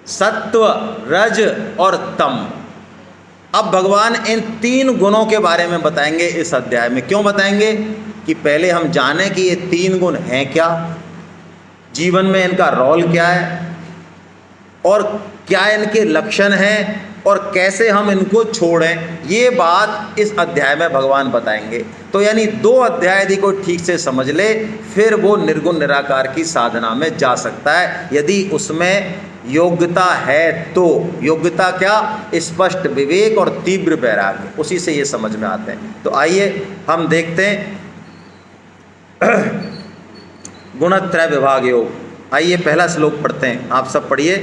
सत्व, रज और तम। अब भगवान इन 3 गुणों के बारे में बताएंगे इस अध्याय में। क्यों बताएंगे? कि पहले हम जानें कि ये 3 गुण हैं क्या, जीवन में इनका रोल क्या है, और क्या इनके लक्षण हैं, और कैसे हम इनको छोड़ें। ये बात इस अध्याय में भगवान बताएंगे। तो यानी 2 अध्याय यदि कोई ठीक से समझ ले, फिर वो निर्गुण निराकार की साधना में जा सकता है, यदि उसमें योग्यता है तो। योग्यता क्या? स्पष्ट विवेक और तीव्र वैराग्य, उसी से ये समझ में आते हैं। तो आइए हम देखते हैं गुणत्रय विभाग योग। आइए पहला श्लोक पढ़ते हैं, आप सब पढ़िए।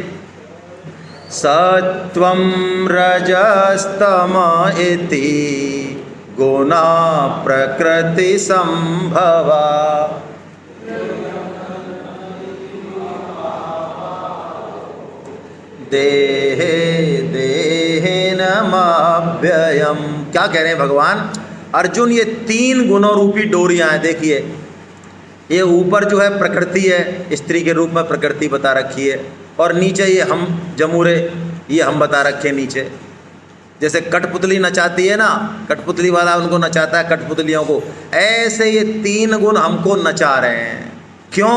सत्वं रजस्तम इति गुणा प्रकृति संभवा देहे देहेन माव्ययम्। क्या कह रहे हैं भगवान? अर्जुन, ये 3 गुणों रूपी डोरियां हैं। देखिए, ये ऊपर जो है प्रकृति है, स्त्री के रूप में प्रकृति बता रखी है, और नीचे ये हम जमूरे, ये हम बता रखे नीचे। जैसे कठपुतली नचाती है ना, कठपुतली वाला उनको नचाता है कठपुतलियों को, ऐसे ये 3 गुण हमको नचा रहे हैं। क्यों?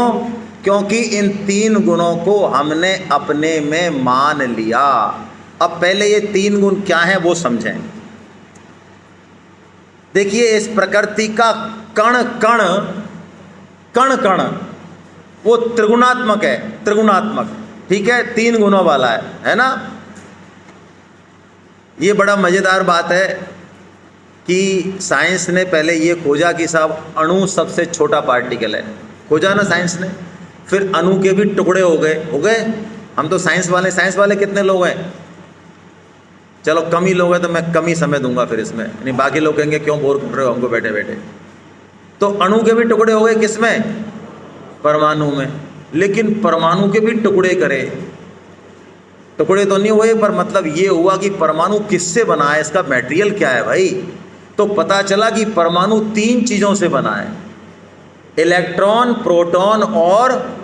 क्योंकि इन 3 गुणों को हमने अपने में मान लिया। अब पहले ये 3 गुण क्या हैं वो समझें। देखिए, इस प्रकृति का कण कण कण कण वो त्रिगुणात्मक है, त्रिगुणात्मक, ठीक है, 3 गुणों वाला है ना। ये बड़ा मज़ेदार बात है कि साइंस ने पहले ये खोजा कि साहब अणु सबसे छोटा पार्टिकल है, खोजा ना साइंस ने। फिर अणु के भी टुकड़े हो गए। हम तो साइंस वाले कितने लोग हैं? चलो कम ही लोग हैं, तो मैं कम ही समय दूंगा फिर इसमें, नहीं बाकी लोग कहेंगे क्यों बोर कर रहे हो हमको बैठे बैठे। तो अणु के भी टुकड़े हो गए, किसमें? परमाणु में। लेकिन परमाणु के भी टुकड़े करे, टुकड़े तो नहीं हुए, पर मतलब ये हुआ कि परमाणु किससे बना है, इसका मटेरियल क्या है भाई। तो पता चला कि परमाणु 3 चीज़ों से बना है, इलेक्ट्रॉन, प्रोटॉन और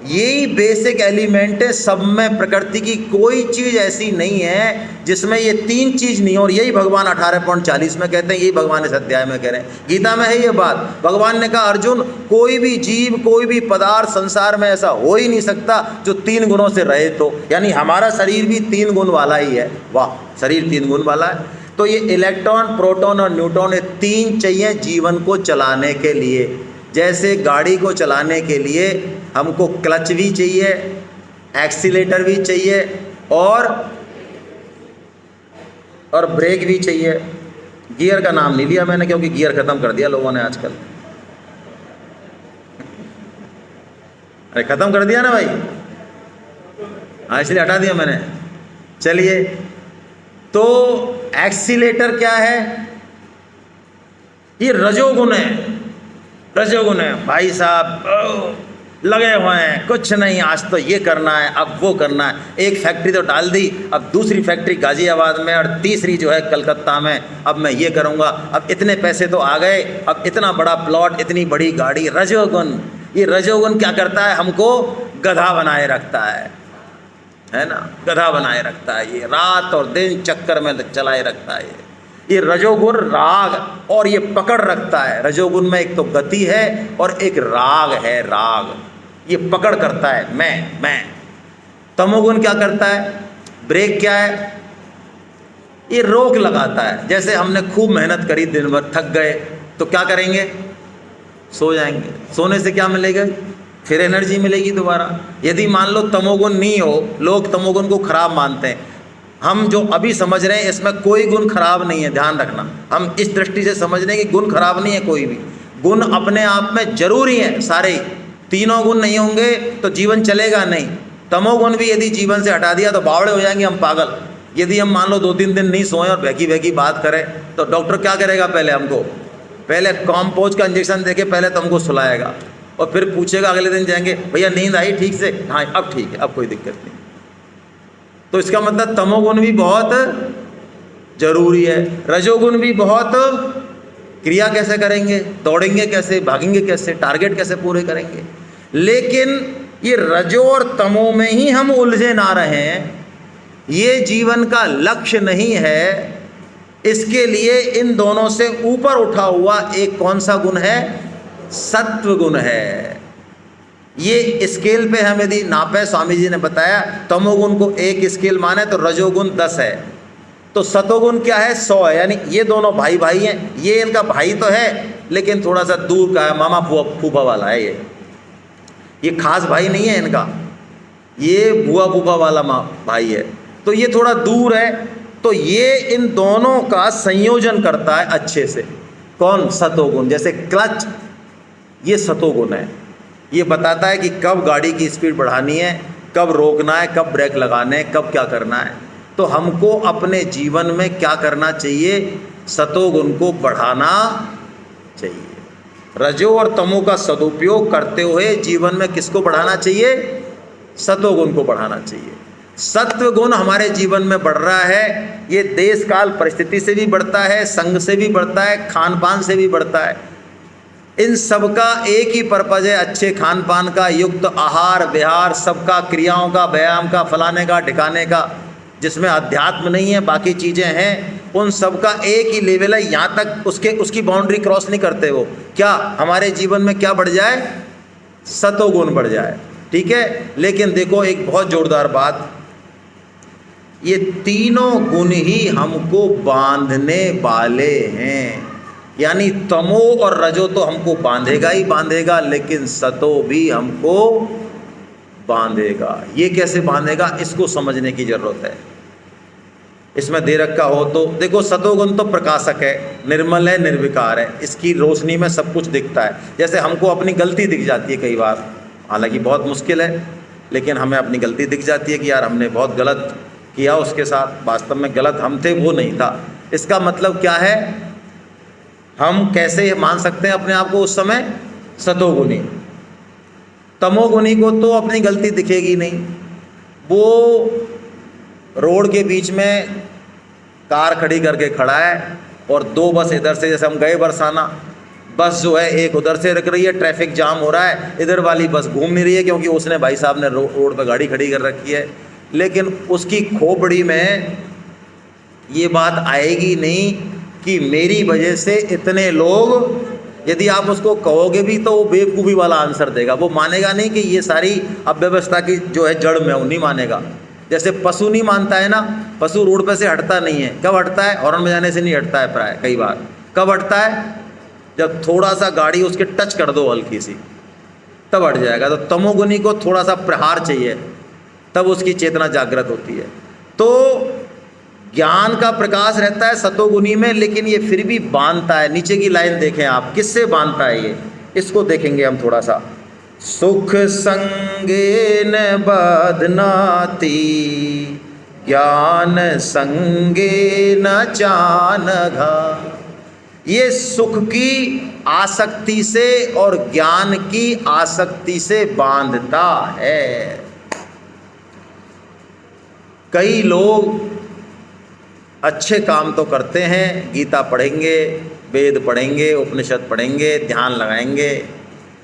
यही बेसिक एलिमेंट है सब में। प्रकृति की कोई चीज़ ऐसी नहीं है जिसमें ये 3 चीज़ नहीं हो। और यही भगवान 18.40 में कहते हैं, यही भगवान इस अध्याय में कह रहे हैं। गीता में है ये बात। भगवान ने कहा, अर्जुन, कोई भी जीव, कोई भी पदार्थ संसार में ऐसा हो ही नहीं सकता जो 3 गुणों से रहे। तो यानी हमारा शरीर भी 3 गुण वाला ही है। वाह, शरीर 3 गुण वाला है। तो ये इलेक्ट्रॉन, प्रोटॉन और न्यूट्रॉन, ये 3 चाहिए जीवन को चलाने के लिए। जैसे गाड़ी को चलाने के लिए हमको क्लच भी चाहिए, एक्सीलेटर भी चाहिए और ब्रेक भी चाहिए। गियर का नाम नहीं लिया मैंने, क्योंकि गियर ख़त्म कर दिया लोगों ने आजकल। अरे ख़त्म कर दिया ना भाई, हाँ, इसलिए हटा दिया मैंने। चलिए, तो एक्सीलेटर क्या है? ये रजोगुण है। रजोगुण है भाई साहब, लगे हुए हैं, कुछ नहीं, आज तो ये करना है, अब वो करना है। एक फैक्ट्री तो डाल दी, अब दूसरी फैक्ट्री गाजियाबाद में और तीसरी जो है कलकत्ता में, अब मैं ये करूँगा, अब इतने पैसे तो आ गए, अब इतना बड़ा प्लॉट, इतनी बड़ी गाड़ी। रजोगुण, ये रजोगुण क्या करता है? हमको गधा बनाए रखता है ना, गधा बनाए रखता है। ये रात और दिन चक्कर में चलाए रखता है। ये रजोगुण राग और ये पकड़ रखता है। रजोगुण में एक तो गति है और एक राग है, राग, ये पकड़ करता है, मैं। तमोगुण क्या करता है? ब्रेक क्या है? ये रोक लगाता है। जैसे हमने खूब मेहनत करी, दिन भर थक गए, तो क्या करेंगे? सो जाएंगे। सोने से क्या मिलेगा? फिर एनर्जी मिलेगी दोबारा। यदि मान लो तमोगुण नहीं हो, लोग तमोगुण को खराब मानते हैं। हम जो अभी समझ रहे हैं इसमें कोई गुण खराब नहीं है, ध्यान रखना। हम इस दृष्टि से समझ रहे हैं कि गुण खराब नहीं है कोई भी। गुण अपने आप में जरूरी है सारे। तीनों गुण नहीं होंगे तो जीवन चलेगा नहीं। तमोगुण भी यदि जीवन से हटा दिया तो बावड़े हो जाएंगे हम, पागल। यदि हम मान लो 2-3 दिन नहीं सोएं और बहकी बात करें, तो डॉक्टर क्या करेगा? पहले कॉम्पोज का इंजेक्शन देके पहले तुमको सुलाएगा, और फिर पूछेगा, अगले दिन जाएंगे, भैया नींद आई ठीक से? हाँ, अब ठीक है, अब कोई दिक्कत नहीं। तो इसका मतलब तमोगुण भी बहुत जरूरी है। रजोगुण भी बहुत, क्रिया कैसे करेंगे, दौड़ेंगे कैसे, भागेंगे कैसे, टारगेट कैसे पूरे करेंगे। लेकिन ये रजो और तमो में ही हम उलझे ना रहें, ये जीवन का लक्ष्य नहीं है। इसके लिए इन दोनों से ऊपर उठा हुआ एक कौन सा गुण है? सत्व गुण है। ये स्केल पे हम यदि नापे, स्वामी जी ने बताया तमोगुण को 1 स्केल माने तो रजोगुण 10 है, तो सतोगुण क्या है? 100 है। यानी ये दोनों भाई भाई हैं। ये इनका भाई तो है लेकिन थोड़ा सा दूर का है, मामा फूफा वाला है। ये खास भाई नहीं है इनका, ये बुआ फूफा वाला भाई है, तो ये थोड़ा दूर है। तो ये इन दोनों का संयोजन करता है अच्छे से। कौन? सतोगुण। जैसे क्लच, ये सतोगुण है। ये बताता है कि कब गाड़ी की स्पीड बढ़ानी है, कब रोकना है, कब ब्रेक लगाने हैं, कब क्या करना है। तो हमको अपने जीवन में क्या करना चाहिए? सतोगुण को बढ़ाना चाहिए। रजो और तमो का सदुपयोग करते हुए जीवन में किसको बढ़ाना चाहिए? सतोगुण को बढ़ाना चाहिए। सत्व गुण हमारे जीवन में बढ़ रहा है, ये देश काल परिस्थिति से भी बढ़ता है, संग से भी बढ़ता है, खान पान से भी बढ़ता है। इन सब का एक ही पर्पज है, अच्छे खान पान का, युक्त आहार विहार, सबका, क्रियाओं का, व्यायाम का, फलाने का ठिकाने का, जिसमें अध्यात्म नहीं है बाकी चीज़ें हैं, उन सब का एक ही लेवल है। यहाँ तक उसकी बाउंड्री क्रॉस नहीं करते वो। क्या हमारे जीवन में क्या बढ़ जाए? सतोगुण बढ़ जाए। ठीक है। लेकिन देखो एक बहुत जोरदार बात, ये तीनों गुण ही हमको बांधने वाले हैं। यानी तमो और रजो तो हमको बांधेगा ही बांधेगा, लेकिन सतो भी हमको बांधेगा। ये कैसे बांधेगा? इसको समझने की जरूरत है। इसमें दे रखा हो तो देखो, सतोगुण तो प्रकाशक है, निर्मल है, निर्विकार है, इसकी रोशनी में सब कुछ दिखता है। जैसे हमको अपनी गलती दिख जाती है कई बार, हालांकि बहुत मुश्किल है, लेकिन हमें अपनी गलती दिख जाती है कि यार हमने बहुत गलत किया उसके साथ, वास्तव में गलत हम थे, वो नहीं था। इसका मतलब क्या है? हम कैसे मान सकते हैं अपने आप को उस समय? सतोगुणी। तमोगुणी को तो अपनी गलती दिखेगी नहीं। वो रोड के बीच में कार खड़ी करके खड़ा है और 2 बस इधर से, जैसे हम गए बरसाना, बस जो है एक उधर से रुक रही है, ट्रैफिक जाम हो रहा है, इधर वाली बस घूम नहीं रही है क्योंकि उसने, भाई साहब ने रोड पर गाड़ी खड़ी कर रखी है। लेकिन उसकी खोपड़ी में ये बात आएगी नहीं कि मेरी वजह से इतने लोग, यदि आप उसको कहोगे भी तो वो बेवकूफ़ी वाला आंसर देगा। वो मानेगा नहीं कि ये सारी अव्यवस्था की जो है जड़ में, वो नहीं मानेगा। जैसे पशु नहीं मानता है ना, पशु रोड पे से हटता नहीं है। कब हटता है? हॉर्न बजाने से नहीं हटता है प्राय, कई बार। कब हटता है? जब थोड़ा सा गाड़ी उसके टच कर दो हल्की सी, तब हट जाएगा। तो तमोगुणी को थोड़ा सा प्रहार चाहिए, तब उसकी चेतना जागृत होती है। तो ज्ञान का प्रकाश रहता है सतोगुणी में, लेकिन ये फिर भी बांधता है। नीचे की लाइन देखें आप, किससे बांधता है ये, इसको देखेंगे हम थोड़ा सा। सुख संगे न बधनाति, ज्ञान संगे न चानघा। ये सुख की आसक्ति से और ज्ञान की आसक्ति से बांधता है। कई लोग अच्छे काम तो करते हैं, गीता पढ़ेंगे, वेद पढ़ेंगे, उपनिषद पढ़ेंगे, ध्यान लगाएंगे,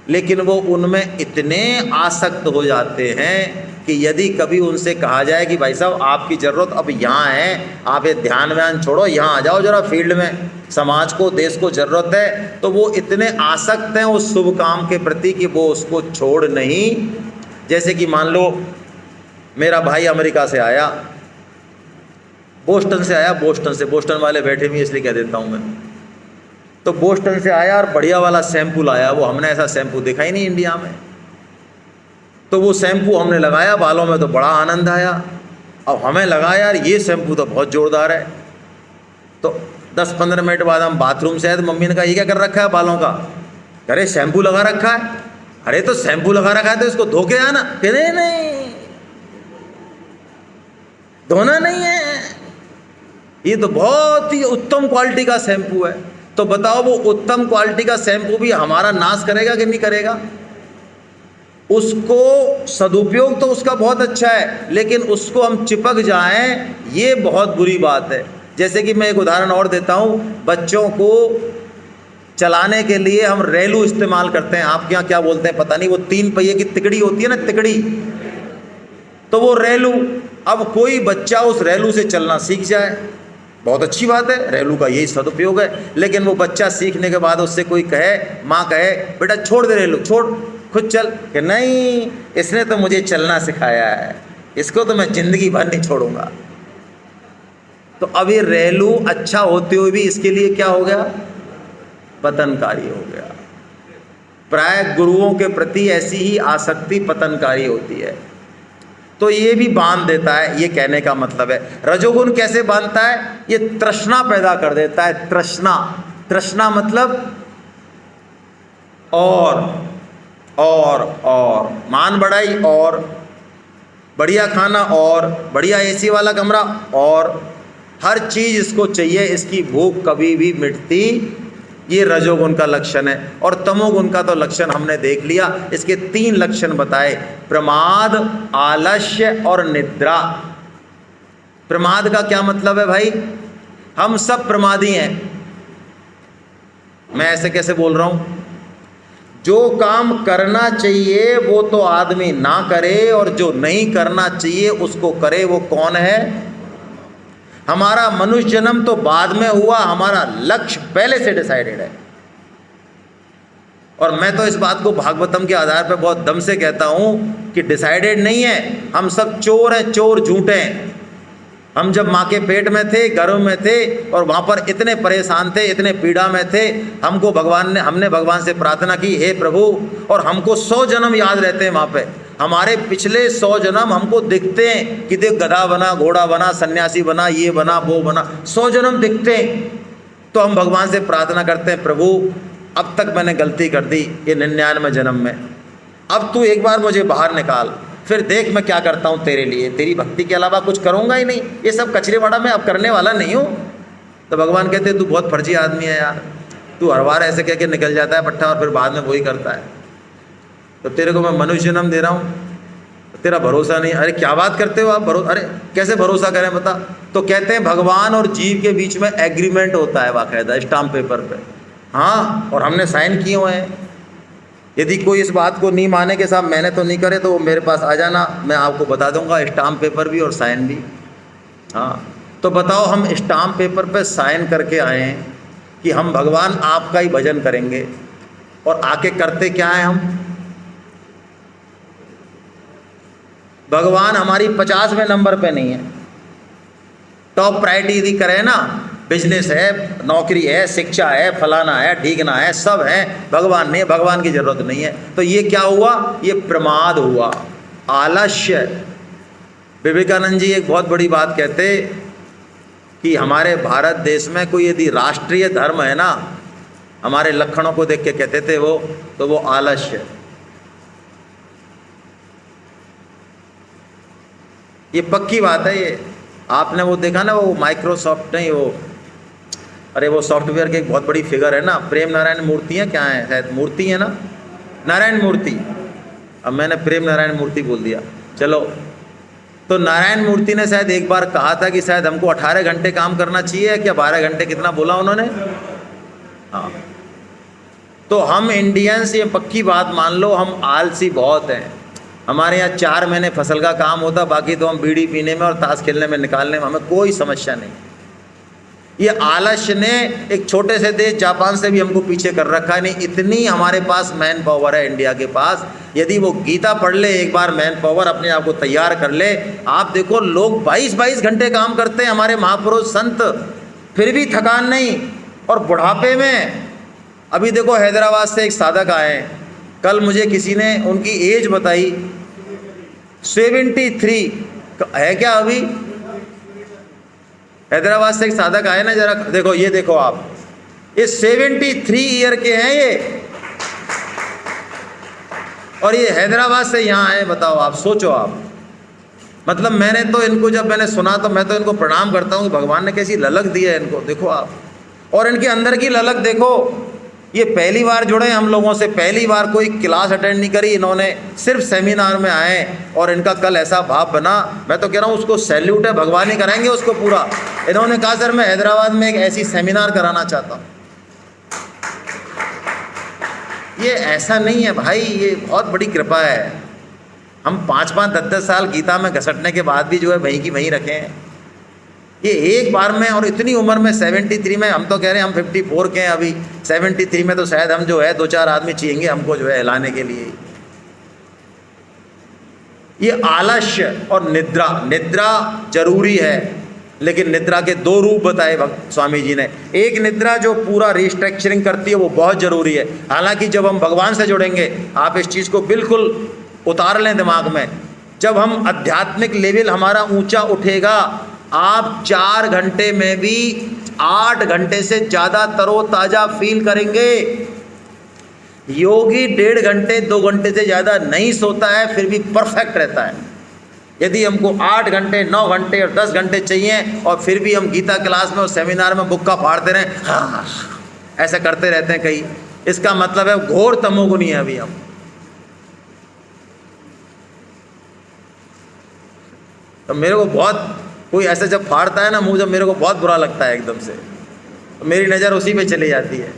लेकिन वो उनमें इतने आसक्त हो जाते हैं कि यदि कभी उनसे कहा जाए कि भाई साहब आपकी ज़रूरत अब यहाँ है, आप ये ध्यान व्यान छोड़ो, यहाँ आ जाओ ज़रा फील्ड में, समाज को, देश को ज़रूरत है, तो वो इतने आसक्त हैं उस शुभ काम के प्रति कि वो उसको छोड़ नहीं। जैसे कि मान लो मेरा भाई अमेरिका से आया, बोस्टन से आया, बोस्टन वाले बैठे भी इसलिए कह देता हूँ मैं, तो बोस्टन से आया और बढ़िया वाला शैम्पू लाया। वो हमने ऐसा शैम्पू देखा ही नहीं इंडिया में। तो वो शैम्पू हमने लगाया बालों में, तो बड़ा आनंद आया। अब हमें लगा यार ये शैम्पू तो बहुत ज़ोरदार है। तो 10-15 मिनट बाद हम बाथरूम से आए तो मम्मी ने कहा ये क्या कर रखा है बालों का? अरे शैम्पू लगा रखा है। अरे तो शैम्पू लगा रखा है तो इसको धो के आना। कहते नहीं, धोना नहीं है, ये तो बहुत ही उत्तम क्वालिटी का शैम्पू है। तो बताओ वो उत्तम क्वालिटी का शैम्पू भी हमारा नाश करेगा कि नहीं करेगा? उसको सदुपयोग तो उसका बहुत अच्छा है, लेकिन उसको हम चिपक जाएं, ये बहुत बुरी बात है। जैसे कि मैं एक उदाहरण और देता हूँ, बच्चों को चलाने के लिए हम रेलू इस्तेमाल करते हैं। आपके यहाँ क्या बोलते हैं पता नहीं, वो 3 पहिए की तिकड़ी होती है ना, तिकड़ी, तो वो रेलू। अब कोई बच्चा उस रेलू से चलना सीख जाए, बहुत अच्छी बात है, रेलू का यही सदुपयोग है। लेकिन वो बच्चा सीखने के बाद उससे कोई कहे, माँ कहे बेटा छोड़ दे रेलू, छोड़ खुद चल, कि नहीं इसने तो मुझे चलना सिखाया है, इसको तो मैं जिंदगी भर नहीं छोड़ूंगा। तो अब ये रेलू अच्छा होते हुए भी इसके लिए क्या हो गया, पतनकारी हो गया। प्राय गुरुओं के प्रति ऐसी ही आसक्ति पतनकारी होती है। तो ये भी बांध देता है, ये कहने का मतलब है। रजोगुण कैसे बांधता है, ये तृष्णा पैदा कर देता है। तृष्णा, तृष्णा मतलब और मान बढ़ाई, और बढ़िया खाना, और बढ़िया एसी वाला कमरा, और हर चीज़ इसको चाहिए, इसकी भूख कभी भी मिटती, ये रजोगुण का लक्षण है। और तमोगुण का तो लक्षण हमने देख लिया, इसके 3 लक्षण बताए, प्रमाद, आलस्य और निद्रा। प्रमाद का क्या मतलब है भाई, हम सब प्रमादी हैं। मैं ऐसे कैसे बोल रहा हूं, जो काम करना चाहिए वो तो आदमी ना करे, और जो नहीं करना चाहिए उसको करे, वो कौन है, हमारा मनुष्य जन्म तो बाद में हुआ, हमारा लक्ष्य पहले से डिसाइडेड है। और मैं तो इस बात को भागवतम के आधार पर बहुत दम से कहता हूं कि डिसाइडेड नहीं है, हम सब चोर हैं, चोर झूठे हैं। हम जब माँ के पेट में थे, गर्भ में थे, और वहाँ पर इतने परेशान थे, इतने पीड़ा में थे, हमने भगवान से प्रार्थना की, हे प्रभु, और हमको 100 जन्म याद रहते हैं वहाँ पे, हमारे पिछले 100 जन्म हमको दिखते हैं कि देख गधा बना, घोड़ा बना, सन्यासी बना, ये बना, वो बना, 100 जन्म दिखते हैं। तो हम भगवान से प्रार्थना करते हैं, प्रभु अब तक मैंने गलती कर दी ये 99 जन्म में, अब तू एक बार मुझे बाहर निकाल, फिर देख मैं क्या करता हूँ तेरे लिए, तेरी भक्ति के अलावा कुछ करूँगा ही नहीं, ये सब कचरेवाड़ा में अब करने वाला नहीं हूँ। तो भगवान कहते हैं तू बहुत फर्जी आदमी है यार, तू हर बार ऐसे कह के निकल जाता है पट्टा, और फिर बाद में वही करता है। तो तेरे को मैं मनुष्य जन्म दे रहा हूँ, तेरा भरोसा नहीं। अरे क्या बात करते हो आप, अरे कैसे भरोसा करें बता। तो कहते हैं भगवान और जीव के बीच में एग्रीमेंट होता है बाकायदा, स्टाम्प पेपर पे, हाँ, और हमने साइन किए हुए हैं। यदि कोई इस बात को नहीं माने कि साहब मैंने तो नहीं करे, तो मेरे पास आ जाना, मैं आपको बता दूंगा स्टाम्प पेपर भी और साइन भी। हाँ, तो बताओ हम स्टाम्प पेपर पे साइन करके आए हैं कि हम भगवान आपका ही भजन करेंगे, और आके करते क्या है हम, भगवान हमारी 50वें नंबर पे नहीं है। टॉप प्रायोरिटी यदि करें ना, बिजनेस है, नौकरी है, शिक्षा है, फलाना है, ठीकना है, सब है, भगवान नहीं, भगवान की जरूरत नहीं है। तो ये क्या हुआ, ये प्रमाद हुआ, आलस्य। विवेकानंद जी एक बहुत बड़ी बात कहते कि हमारे भारत देश में कोई यदि राष्ट्रीय धर्म है ना, हमारे लक्षणों को देख के कहते थे वो, तो वो आलस्य। ये पक्की बात है। ये आपने वो देखा ना, वो माइक्रोसॉफ्ट नहीं, वो अरे वो सॉफ्टवेयर की एक बहुत बड़ी फिगर है ना, प्रेम नारायण मूर्ति है, क्या है शायद मूर्ति है ना, नारायण मूर्ति, अब मैंने प्रेम नारायण मूर्ति बोल दिया, चलो। तो नारायण मूर्ति ने शायद एक बार कहा था कि शायद हमको 18 घंटे काम करना चाहिए, क्या 12 घंटे, कितना बोला उन्होंने, हाँ। तो हम इंडियंस, ये पक्की बात मान लो, हम आलसी बहुत हैं। हमारे यहाँ 4 महीने फसल का काम होता, बाकी तो हम बीड़ी पीने में और ताश खेलने में निकालने में हमें कोई समस्या नहीं। ये आलस्य ने एक छोटे से देश जापान से भी हमको पीछे कर रखा है। नहीं, इतनी हमारे पास मैन पावर है इंडिया के पास। यदि वो गीता पढ़ ले एक बार, मैन पावर अपने आप को तैयार कर ले, आप देखो लोग 22-22 घंटे काम करते हैं, हमारे महापुरुष संत, फिर भी थकान नहीं। और बुढ़ापे में, अभी देखो हैदराबाद से एक साधक आए, कल मुझे किसी ने उनकी एज बताई, 73 है क्या अभी। हैदराबाद से एक साधक आए ना, जरा देखो, ये देखो आप, ये 73 ईयर के हैं ये, और ये हैदराबाद से यहाँ आए। बताओ आप, सोचो आप, मतलब मैंने तो इनको, जब मैंने सुना तो मैं तो इनको प्रणाम करता हूँ कि भगवान ने कैसी ललक दी है इनको, देखो आप, और इनके अंदर की ललक देखो। ये पहली बार जुड़े हम लोगों से, पहली बार कोई क्लास अटेंड नहीं करी इन्होंने, सिर्फ सेमिनार में आए, और इनका कल ऐसा भाव बना, मैं तो कह रहा हूँ उसको सैल्यूट है, भगवान ही कराएंगे उसको पूरा। इन्होंने कहा सर मैं हैदराबाद में एक ऐसी सेमिनार कराना चाहता हूँ। ये ऐसा नहीं है भाई, ये बहुत बड़ी कृपा है। हम 5-5, 10-10 साल गीता में घसटने के बाद भी जो है वहीं की वहीं रखे हैं। ये एक बार में, और इतनी उम्र में 73 में, हम तो कह रहे हैं हम 54 के हैं अभी, 73 में तो शायद हम जो है 2-4 आदमी चाहिए हमको जो है हिलाने के लिए। ये आलस्य और निद्रा, निद्रा जरूरी है, लेकिन निद्रा के 2 रूप बताए स्वामी जी ने। एक निद्रा जो पूरा रिस्ट्रक्चरिंग करती है वो बहुत ज़रूरी है। हालांकि जब हम भगवान से जुड़ेंगे, आप इस चीज़ को बिल्कुल उतार लें दिमाग में, जब हम आध्यात्मिक लेवल हमारा ऊंचा उठेगा, आप 4 घंटे में भी 8 घंटे से ज़्यादा तरोताज़ा फील करेंगे। योगी 1.5 घंटे 2 घंटे से ज़्यादा नहीं सोता है, फिर भी परफेक्ट रहता है। यदि हमको 8 घंटे 9 घंटे और 10 घंटे चाहिए, और फिर भी हम गीता क्लास में और सेमिनार में बुक्का फाड़ते रहें, हाँ ऐसा करते रहते हैं कई, इसका मतलब है घोर तमोगुनी है अभी हम। तो मेरे को बहुत, कोई ऐसे जब फाड़ता है ना मुँह, जब मेरे को बहुत बुरा लगता है एकदम से, तो मेरी नज़र उसी पे चली जाती है।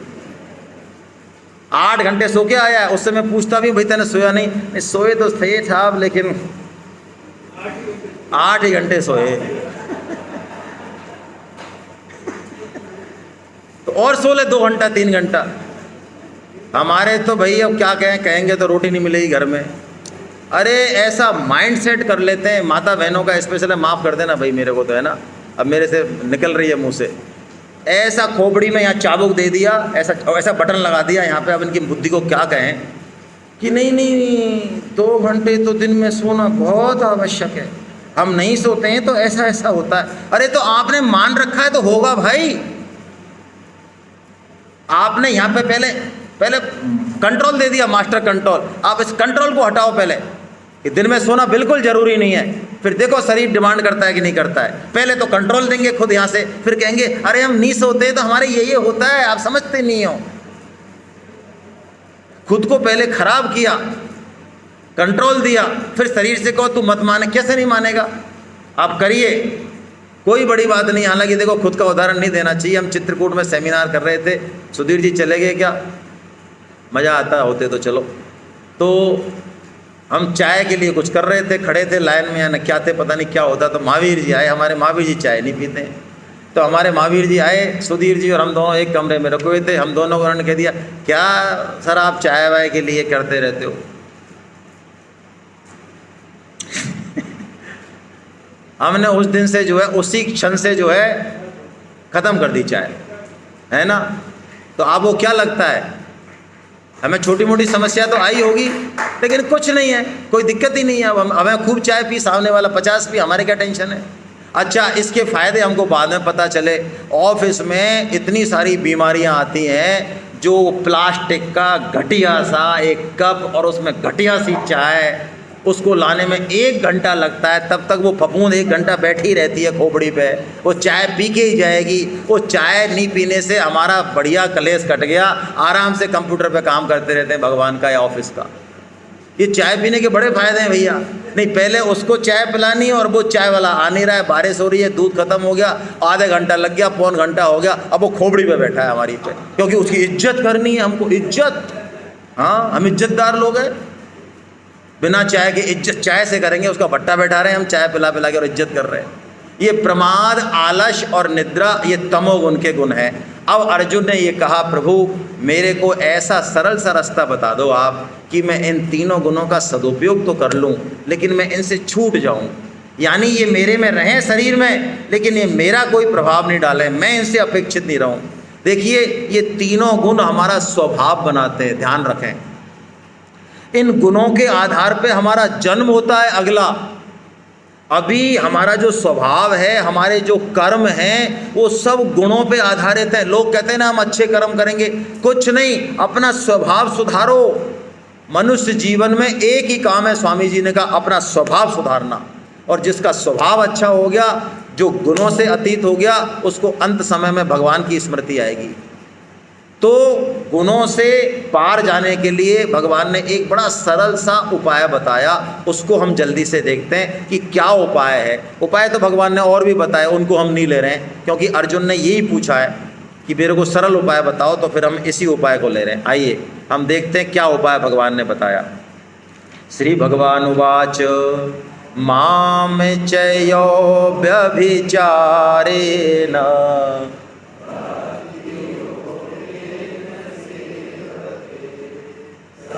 8 घंटे सो के आया है, उससे मैं पूछता भी भाई तेने सोया नहीं? नहीं सोए तो थे साहब, लेकिन 8 ही घंटे सोए। तो और सो ले 2 घंटा 3 घंटा। हमारे तो भाई अब क्या कहेंगे तो रोटी नहीं मिलेगी घर में। अरे ऐसा माइंड सेट कर लेते हैं, माता बहनों का स्पेशल है, माफ़ कर देना भाई मेरे को तो है ना, अब मेरे से निकल रही है मुंह से। ऐसा खोपड़ी में यहाँ चाबुक दे दिया, ऐसा बटन लगा दिया यहाँ पे, अब इनकी बुद्धि को क्या कहें कि नहीं 2 घंटे तो दिन में सोना बहुत आवश्यक है, हम नहीं सोते हैं तो ऐसा ऐसा होता है। अरे तो आपने मान रखा है तो होगा भाई। आपने यहाँ पे पहले कंट्रोल दे दिया, मास्टर कंट्रोल। आप इस कंट्रोल को हटाओ पहले कि दिन में सोना बिल्कुल ज़रूरी नहीं है, फिर देखो शरीर डिमांड करता है कि नहीं करता है। पहले तो कंट्रोल देंगे खुद यहाँ से, फिर कहेंगे अरे हम नहीं सोते तो हमारे ये होता है, आप समझते नहीं हो। खुद को पहले खराब किया, कंट्रोल दिया, फिर शरीर से कहो तू मत माने, कैसे नहीं मानेगा? आप करिए, कोई बड़ी बात नहीं। हालांकि देखो खुद का उदाहरण नहीं देना चाहिए। हम चित्रकूट में सेमिनार कर रहे थे, सुधीर जी चले गए, क्या मज़ा आता होते तो चलो। तो हम चाय के लिए कुछ कर रहे थे, खड़े थे लाइन में, या न क्या थे पता नहीं क्या होता। तो महावीर जी आए, हमारे महावीर जी चाय नहीं पीते हैं, तो हमारे महावीर जी आए, सुधीर जी और हम दोनों एक कमरे में रखे हुए थे। हम दोनों को उन्होंने कह दिया, क्या सर आप चाय वाय के लिए करते रहते हो? हमने उस दिन से जो है, उसी क्षण से जो है ख़त्म कर दी चाय, है ना। तो आपको क्या लगता है, हमें छोटी मोटी समस्या तो आई होगी, लेकिन कुछ नहीं है, कोई दिक्कत ही नहीं है। अब हमें खूब चाय पी, सामने वाला 50 पी, हमारे क्या टेंशन है। अच्छा, इसके फ़ायदे हमको बाद में पता चले। ऑफिस में इतनी सारी बीमारियां आती हैं, जो प्लास्टिक का घटिया सा एक कप और उसमें घटिया सी चाय, उसको लाने में 1 घंटा लगता है, तब तक वो फफूंद 1 घंटा बैठी रहती है खोपड़ी पे, वो चाय पी के ही जाएगी। वो चाय नहीं पीने से हमारा बढ़िया कलेश कट गया, आराम से कंप्यूटर पे काम करते रहते हैं भगवान का या ऑफिस का। ये चाय पीने के बड़े फायदे हैं भैया। नहीं, पहले उसको चाय पिलानी और वो चाय वाला आ नहीं रहा है, बारिश हो रही है, दूध खत्म हो गया, आधे घंटा लग गया, पौन घंटा हो गया, अब वो खोपड़ी पे बैठा है हमारी पे, क्योंकि उसकी इज्जत करनी है हमको, इज्जत। हाँ, हम इज्जतदार लोग हैं, बिना चाय के इज्जत चाय से करेंगे, उसका भट्टा बैठा रहे हैं हम, चाय पिला पिला के और इज्जत कर रहे हैं। ये प्रमाद, आलस और निद्रा, ये तमोगुण के गुण हैं। अब अर्जुन ने ये कहा, प्रभु मेरे को ऐसा सरल सा रास्ता बता दो आप कि मैं इन तीनों गुणों का सदुपयोग तो कर लूँ, लेकिन मैं इनसे छूट जाऊँ। यानी ये मेरे में रहें शरीर में, लेकिन ये मेरा कोई प्रभाव नहीं डालें, मैं इनसे अपेक्षित नहीं रहूँ। देखिए, ये तीनों गुण हमारा स्वभाव बनाते हैं, ध्यान रखें। इन गुणों के आधार पे हमारा जन्म होता है अगला। अभी हमारा जो स्वभाव है, हमारे जो कर्म हैं, वो सब गुणों पे आधारित है। लोग कहते हैं ना हम अच्छे कर्म करेंगे, कुछ नहीं, अपना स्वभाव सुधारो। मनुष्य जीवन में एक ही काम है, स्वामी जी ने कहा, अपना स्वभाव सुधारना। और जिसका स्वभाव अच्छा हो गया, जो गुणों से अतीत हो गया, उसको अंत समय में भगवान की स्मृति आएगी। तो गुणों से पार जाने के लिए भगवान ने एक बड़ा सरल सा उपाय बताया, उसको हम जल्दी से देखते हैं कि क्या उपाय है। उपाय तो भगवान ने और भी बताया, उनको हम नहीं ले रहे हैं, क्योंकि अर्जुन ने यही पूछा है कि मेरे को सरल उपाय बताओ, तो फिर हम इसी उपाय को ले रहे हैं। आइए हम देखते हैं क्या उपाय भगवान ने बताया। श्री भगवान उवाच माम चयो व्यभिचारेण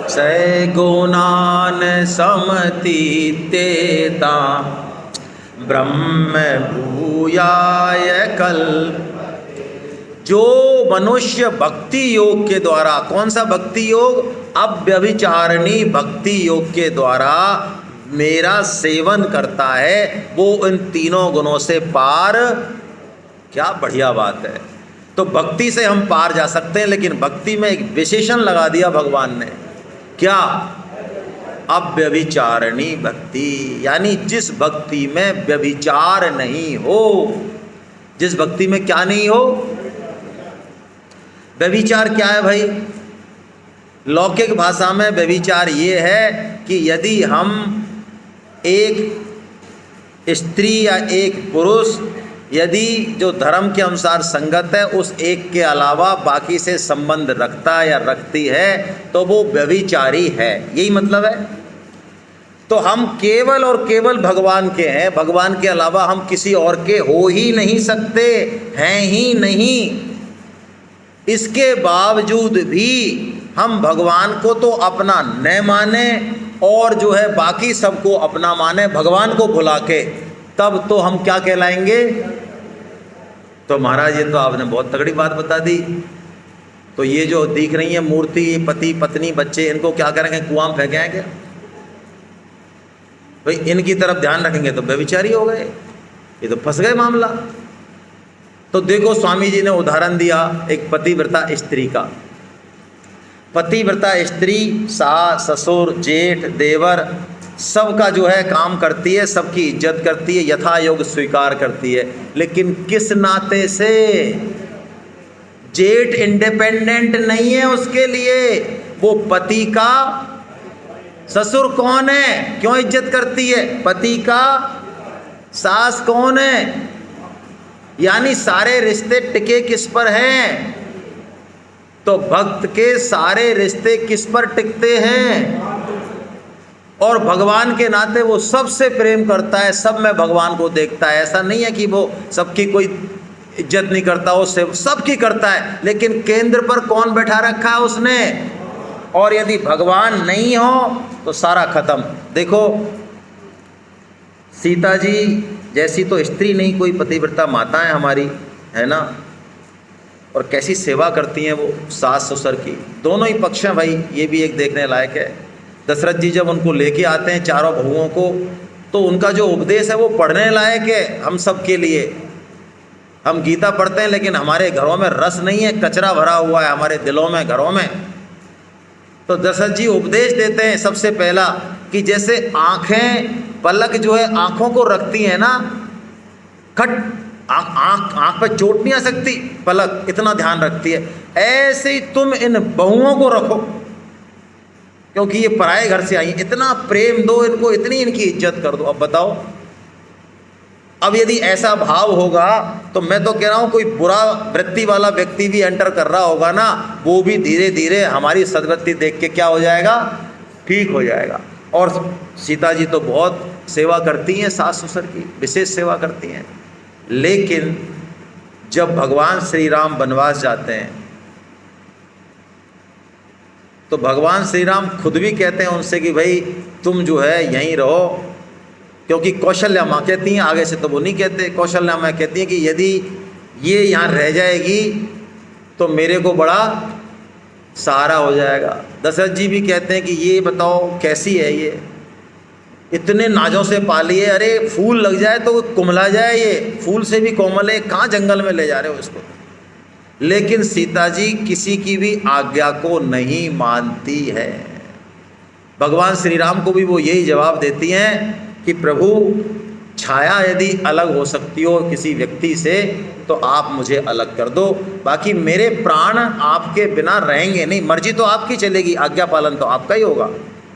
सैगुणान् समतीत्येता ब्रह्म भूयाय कल्प। जो मनुष्य भक्ति योग के द्वारा, कौन सा भक्ति योग? अव्यभिचारिणी भक्ति योग के द्वारा मेरा सेवन करता है, वो इन तीनों गुणों से पार। क्या बढ़िया बात है। तो भक्ति से हम पार जा सकते हैं, लेकिन भक्ति में एक विशेषण लगा दिया भगवान ने। क्या? अव्यभिचारिणी भक्ति, यानी जिस भक्ति में व्यभिचार नहीं हो। जिस भक्ति में क्या नहीं हो? व्यभिचार क्या है भाई? लौकिक भाषा में व्यभिचार ये है कि यदि हम एक स्त्री या एक पुरुष यदि जो धर्म के अनुसार संगत है, उस एक के अलावा बाकी से संबंध रखता है या रखती है, तो वो व्यभिचारी है। यही मतलब है। तो हम केवल और केवल भगवान के हैं, भगवान के अलावा हम किसी और के हो ही नहीं सकते, हैं ही नहीं। इसके बावजूद भी हम भगवान को तो अपना न माने और जो है बाकी सबको अपना माने, भगवान को भुला के, तब तो हम क्या कहलाएंगे? तो महाराज ये तो आपने बहुत तगड़ी बात बता दी। तो ये जो दिख रही है मूर्ति, पति पत्नी बच्चे, इनको क्या करेंगे? कुआं में फेंकेंगे भाई? इनकी तरफ ध्यान रखेंगे तो व्यभिचारी हो गए, ये तो फंस गए मामला। तो देखो स्वामी जी ने उदाहरण दिया एक पतिव्रता स्त्री का। पतिव्रता स्त्री सास ससुर जेठ देवर सबका जो है काम करती है, सबकी इज्जत करती है, यथा योग स्वीकार करती है, लेकिन किस नाते से? जेठ इंडिपेंडेंट नहीं है उसके लिए, वो पति का। ससुर कौन है? क्यों इज्जत करती है? पति का। सास कौन है? यानी सारे रिश्ते टिके किस पर हैं? तो भक्त के सारे रिश्ते किस पर टिकते हैं? और भगवान के नाते वो सबसे प्रेम करता है, सब में भगवान को देखता है। ऐसा नहीं है कि वो सबकी कोई इज्जत नहीं करता, वो सबकी करता है, लेकिन केंद्र पर कौन बैठा रखा है उसने? और यदि भगवान नहीं हो तो सारा खत्म। देखो सीता जी जैसी तो स्त्री नहीं, कोई पतिव्रता माता है हमारी, है ना? और कैसी सेवा करती हैं वो सास ससुर की, दोनों ही पक्ष हैं भाई। ये भी एक देखने लायक है। दशरथ जी जब उनको लेके आते हैं चारों बहुओं को, तो उनका जो उपदेश है वो पढ़ने लायक है हम सब के लिए। हम गीता पढ़ते हैं लेकिन हमारे घरों में रस नहीं है, कचरा भरा हुआ है हमारे दिलों में, घरों में। तो दशरथ जी उपदेश देते हैं सबसे पहला कि जैसे आँखें, पलक जो है आँखों को रखती है ना, आँख पे चोट नहीं आ सकती, पलक इतना ध्यान रखती है, ऐसे ही तुम इन बहुओं को रखो, क्योंकि ये पराये घर से आई, इतना प्रेम दो इनको, इतनी इनकी इज्जत कर दो। अब बताओ, अब यदि ऐसा भाव होगा तो मैं तो कह रहा हूँ कोई बुरा वृत्ति वाला व्यक्ति भी एंटर कर रहा होगा ना, वो भी धीरे धीरे हमारी सद्वृत्ति देख के क्या हो जाएगा? ठीक हो जाएगा। और सीता जी तो बहुत सेवा करती हैं, सास ससुर की विशेष सेवा करती हैं। लेकिन जब भगवान श्री राम वनवास जाते हैं तो भगवान श्री राम खुद भी कहते हैं उनसे कि भाई तुम जो है यहीं रहो, क्योंकि कौशल्या माँ कहती हैं, आगे से तो वो नहीं कहते, कौशल्या माँ कहती हैं कि यदि ये यहाँ रह जाएगी तो मेरे को बड़ा सहारा हो जाएगा। दशरथ जी भी कहते हैं कि ये बताओ कैसी है, ये इतने नाजों से पाली है, अरे फूल लग जाए तो कुमला जाए, ये फूल से भी कोमल है, कहाँ जंगल में ले जा रहे हो इसको? लेकिन सीता जी किसी की भी आज्ञा को नहीं मानती है। भगवान श्री राम को भी वो यही जवाब देती हैं कि प्रभु छाया यदि अलग हो सकती हो किसी व्यक्ति से तो आप मुझे अलग कर दो, बाकी मेरे प्राण आपके बिना रहेंगे नहीं। मर्जी तो आपकी चलेगी, आज्ञा पालन तो आपका ही होगा,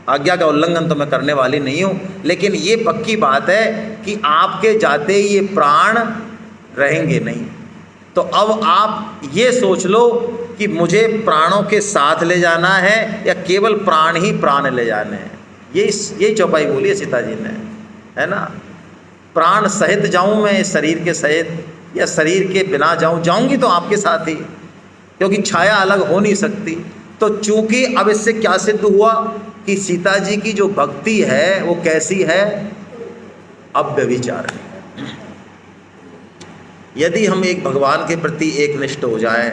आज्ञा का उल्लंघन तो मैं करने वाली नहीं हूँ, लेकिन ये पक्की बात है कि आपके जाते ही ये प्राण रहेंगे नहीं। तो अब आप ये सोच लो कि मुझे प्राणों के साथ ले जाना है या केवल प्राण ही प्राण ले जाने हैं। यही चौपाई बोली है सीता जी ने, है ना। प्राण सहित जाऊं मैं इस शरीर के सहित, या शरीर के बिना जाऊं, जाऊंगी तो आपके साथ ही, क्योंकि छाया अलग हो नहीं सकती। तो चूंकि अब इससे क्या सिद्ध हुआ कि सीता जी की जो भक्ति है वो कैसी है, अव्यभिचारिणी। यदि हम एक भगवान के प्रति एक निष्ठ हो जाए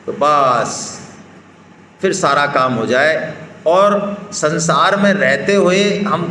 तो बस फिर सारा काम हो जाए, और संसार में रहते हुए हम